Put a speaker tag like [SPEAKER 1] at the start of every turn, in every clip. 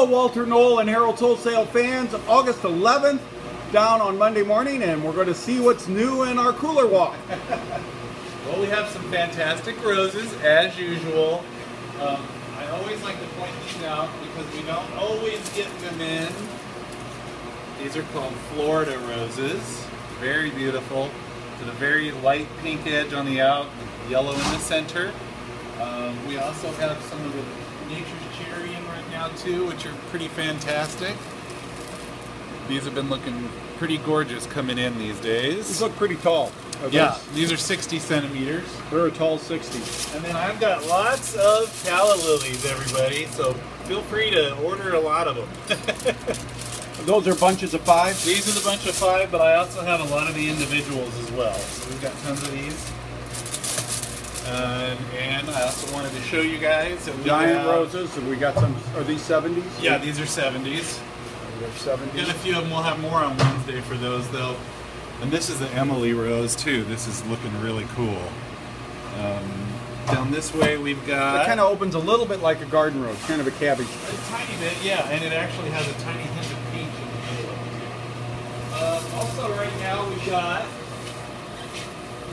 [SPEAKER 1] Walter, Knoll, and Harold's Wholesale fans. August 11th, down on Monday morning, and we're going to see what's new in our cooler walk.
[SPEAKER 2] Well, we have some fantastic roses, as usual. I always like to point these out because we don't always get them in. These are called Florida roses. Very beautiful. With a very light pink edge on the out, yellow in the center. We also have some of the Nature's Cherry in right now too, which are pretty fantastic. These have been looking pretty gorgeous coming in these days.
[SPEAKER 1] These look pretty tall.
[SPEAKER 2] Yeah, these are 60 centimeters.
[SPEAKER 1] They're a tall 60.
[SPEAKER 2] And then I've got lots of calla lilies, everybody, so feel free to order a lot of them.
[SPEAKER 1] Those are bunches of 5?
[SPEAKER 2] These are the bunch of 5, but I also have a lot of the individuals as well. So we've got tons of these. And I also wanted to show you guys that we
[SPEAKER 1] Giant roses, and we got some. Are these 70s?
[SPEAKER 2] Yeah, these are 70s.
[SPEAKER 1] They're 70s.
[SPEAKER 2] And a few of them, we'll have more on Wednesday for those though. And this is the Emily rose too. This is looking really cool. Down this way we've got...
[SPEAKER 1] It kind of opens a little bit like a garden rose, kind of a cabbage.
[SPEAKER 2] A tiny bit, yeah, and it actually has a tiny hint of peach in the middle. Also right now we've got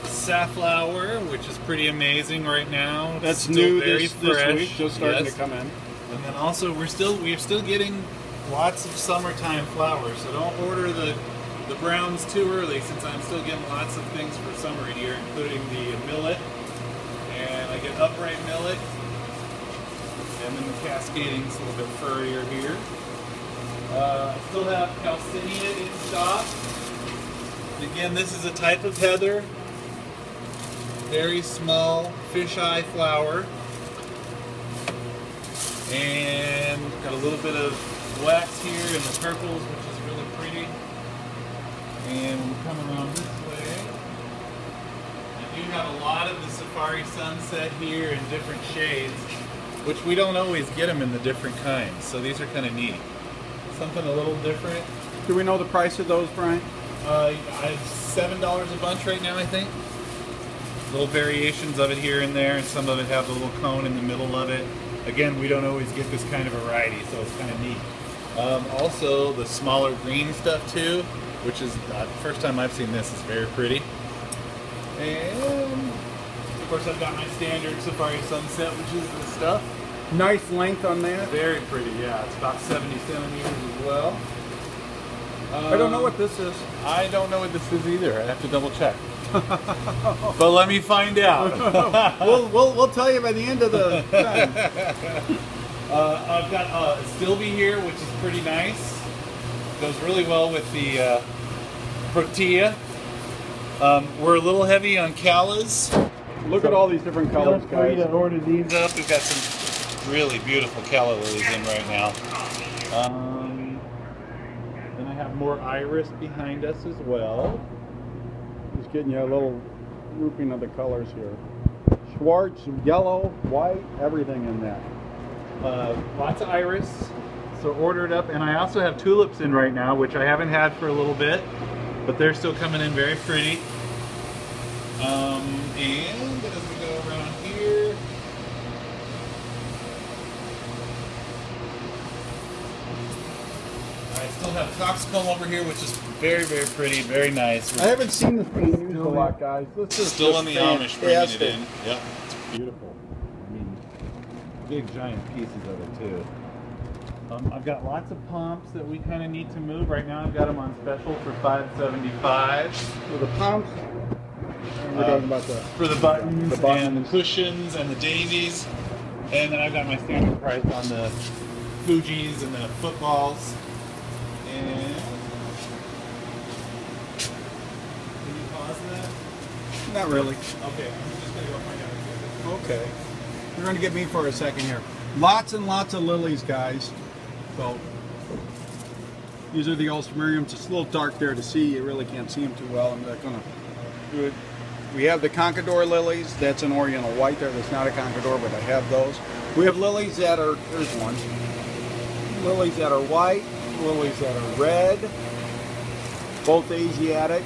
[SPEAKER 2] safflower, which is pretty amazing right now.
[SPEAKER 1] That's
[SPEAKER 2] still
[SPEAKER 1] new
[SPEAKER 2] very
[SPEAKER 1] this
[SPEAKER 2] fresh.
[SPEAKER 1] week, just starting to come in.
[SPEAKER 2] And then also we're still getting lots of summertime flowers, so don't order the browns too early, since I'm still getting lots of things for summer here, including the millet, and I get upright millet, and then the cascading's a little bit furrier here. I still have calciniate in stock. And again, this is a type of heather, very small fisheye flower, and got a little bit of wax here in the purples, which is really pretty. And when we come around this way, I do have a lot of the Safari Sunset here in different shades, which we don't always get them in the different kinds, so these are kind of neat. Something a little different.
[SPEAKER 1] Do we know the price of those, Brian?
[SPEAKER 2] I have $7 a bunch right now, I think. Little variations of it here and there, and some of it have a little cone in the middle of it. Again, we don't always get this kind of variety, so it's kind of neat. Also, the smaller green stuff too, which is the first time I've seen this. Is very pretty. And of course, I've got my standard Safari Sunset, which is this stuff.
[SPEAKER 1] Nice length on that.
[SPEAKER 2] Very pretty, yeah. It's about 70 centimeters as well.
[SPEAKER 1] I don't know what this is.
[SPEAKER 2] I don't know what this is either. I have to double check. But let me find out.
[SPEAKER 1] we'll tell you by the end of the time.
[SPEAKER 2] I've got Stilby here, which is pretty nice. Goes really well with the Protea. We're a little heavy on callas.
[SPEAKER 1] Look at all these different colors,
[SPEAKER 2] Feel free
[SPEAKER 1] guys.
[SPEAKER 2] to order these up. We've got some really beautiful calla lilies in right now. Then I have more iris behind us as well.
[SPEAKER 1] Just getting you a little grouping of the colors here. Schwartz, yellow, white, everything in that.
[SPEAKER 2] Lots of iris, so ordered up. And I also have tulips in right now, which I haven't had for a little bit, but they're still coming in very pretty. And as we go around here, I still have Coxcomb over here, which is very, very pretty, very nice.
[SPEAKER 1] I haven't seen this being used a lot, guys. This is
[SPEAKER 2] still in the Amish bringing it
[SPEAKER 1] fantastic.
[SPEAKER 2] in. Yep, it's beautiful. I mean, big giant pieces of it too. I've got lots of pumps that we kind of need to move. Right now I've got them on special for $5.75.
[SPEAKER 1] So the pumps, we're talking about the...
[SPEAKER 2] For the buttons, and the cushions and the daisies. And then I've got my standard price on the Fujis and the footballs. And... Can you pause that?
[SPEAKER 1] Not really.
[SPEAKER 2] Okay, I'm just going to go find out.
[SPEAKER 1] Okay. You're going to get me for a second here. Lots and lots of lilies, guys. So, these are the Ulstramariums. It's a little dark there to see. You really can't see them too well. I'm not going to do it. We have the Conquidor lilies. That's an Oriental white there. That's not a Conquidor, but I have those. We have lilies that are, here's one. Lilies that are white, lilies that are red, both Asiatic.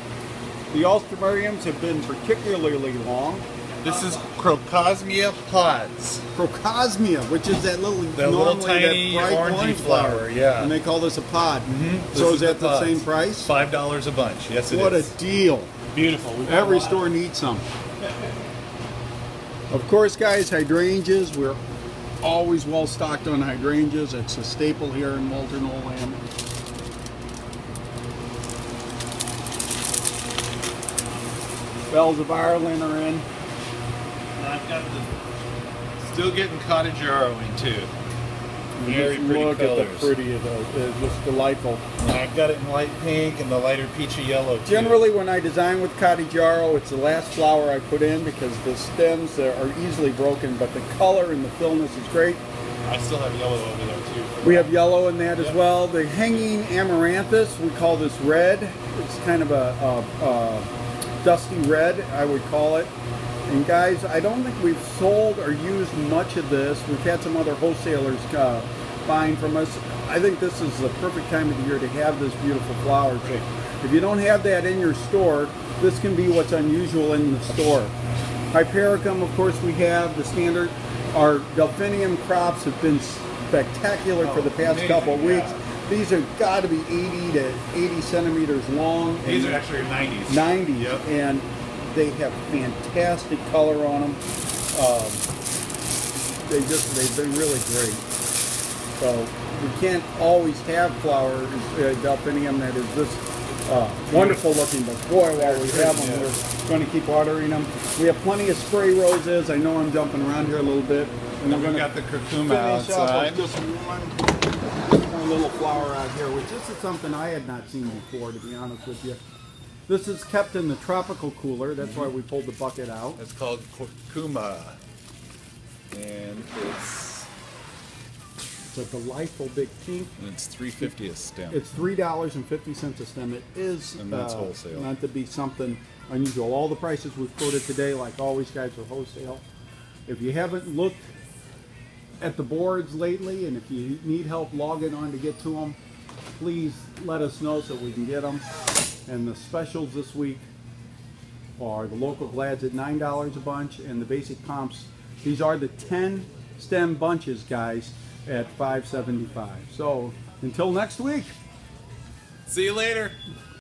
[SPEAKER 1] The Ulstramariums have been particularly long.
[SPEAKER 2] This is Crocosmia pods.
[SPEAKER 1] Crocosmia, which is that little,
[SPEAKER 2] The little tiny
[SPEAKER 1] that bright
[SPEAKER 2] orangey
[SPEAKER 1] orange
[SPEAKER 2] flower, yeah.
[SPEAKER 1] And they call this a pod.
[SPEAKER 2] Mm-hmm.
[SPEAKER 1] So is that the same price?
[SPEAKER 2] $5 a bunch. Yes, it is.
[SPEAKER 1] What a deal.
[SPEAKER 2] Beautiful.
[SPEAKER 1] Every store needs some. Of course, guys, hydrangeas. We're always well stocked on hydrangeas. It's a staple here in Walter Knoll land. Bells of Ireland are in.
[SPEAKER 2] And I've got still getting cottage yarrow in too. Very pretty
[SPEAKER 1] Look
[SPEAKER 2] colors.
[SPEAKER 1] at the pretty of those. It's just delightful.
[SPEAKER 2] And I've got it in light pink and the lighter peachy yellow too.
[SPEAKER 1] Generally, when I design with cottage yarrow, it's the last flower I put in because the stems are easily broken, but the color and the fullness is great.
[SPEAKER 2] I still have yellow over there too.
[SPEAKER 1] We have yellow in that as well. The hanging amaranthus, we call this red. It's kind of a dusty red, I would call it. And guys, I don't think we've sold or used much of this. We've had some other wholesalers buying from us. I think this is the perfect time of the year to have this beautiful flower. So if you don't have that in your store, this can be what's unusual in the store. Hypericum, of course, we have the standard. Our delphinium crops have been spectacular for the past couple of weeks. These have got to be 80 to 80 centimeters long.
[SPEAKER 2] These are actually 90s.
[SPEAKER 1] 90,
[SPEAKER 2] yep.
[SPEAKER 1] And they have fantastic color on them. They've been really great. So we can't always have flowers, delphinium that is this wonderful looking, but boy, while we have them, we're going to keep watering them. We have plenty of spray roses. I know I'm jumping around here a little bit.
[SPEAKER 2] And then we've got the curcuma outside.
[SPEAKER 1] Just one little flower out here, which this is something I had not seen before, to be honest with you. This is kept in the tropical cooler. That's why we pulled the bucket out.
[SPEAKER 2] It's called curcuma. And it's
[SPEAKER 1] a delightful big pink.
[SPEAKER 2] And it's $3.50 a stem.
[SPEAKER 1] It's $3.50 a stem. It is
[SPEAKER 2] and that's wholesale.
[SPEAKER 1] Not to be something unusual. All the prices we've quoted today, like always, guys, are wholesale. If you haven't looked at the boards lately, and if you need help logging on to get to them, please let us know so we can get them. And the specials this week are the local glads at $9 a bunch, and the basic pomps. These are the 10 stem bunches, guys, at $5.75. So until next week.
[SPEAKER 2] See you later.